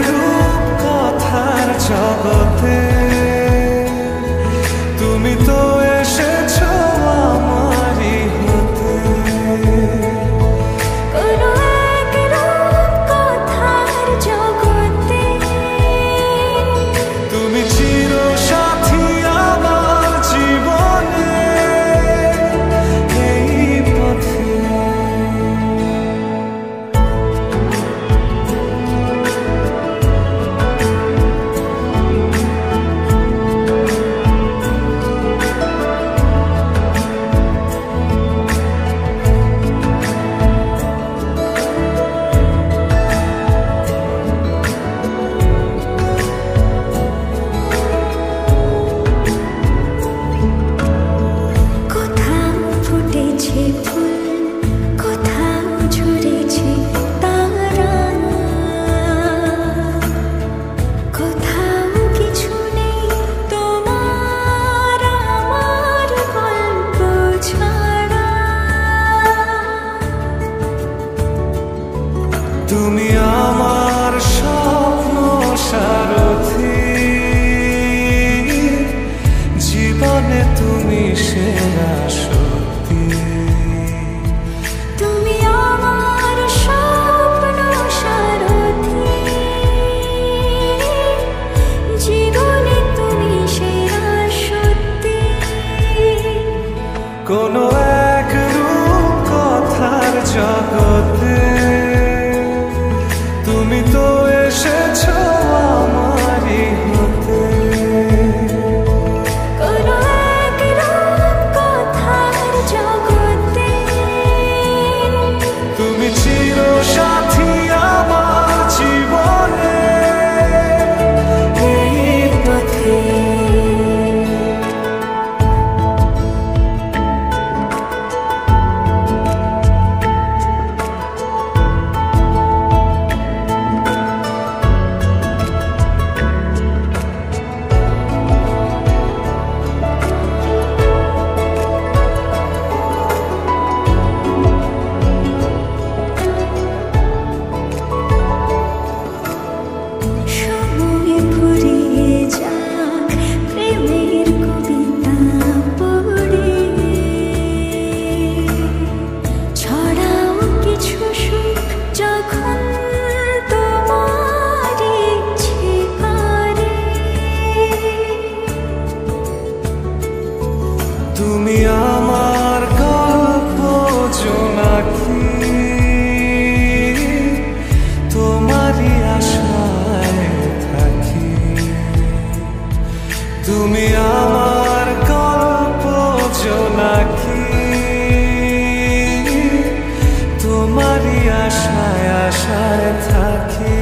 রূপ কথার জগতে তুমি তো এসেছো আমারই হতে। কোনো এক রূপ কথার জগতে তুমি চিরসাথী আমার জীবনে এই পথে। কোথাও ফুটেছে ফুল, কোথাও ঝরেছে তারা, কোথাও কিছু নেই তোমার আমার গল্প ছাড়া। তুমি আমার স্বপ্ন সারথি, জীবনে তুমি সেরা শক্তি। তুমি আমার স্বপ্ন সারথি, জীবনে তুমি সেরা সত্যি। কোনো এক রূপ কথার জগতে তুমি তো এসেছো আমারই হতে। কোনো এক রূপ কথার জগতে তুমি চিরসাথী আমার জীবনে এই পথে। সময় ফুরিয়ে যাক প্রেমের কবিতা পড়ে, ছড়াও কিছু সুখ যখন তোমার ইচ্ছে করে। তুমি আমার গল্প জোনাকি, তোমারই আশায় থাকি। তুমি আমার গল্প জোনাকি, তোমারই আশায় আশায় থাকি।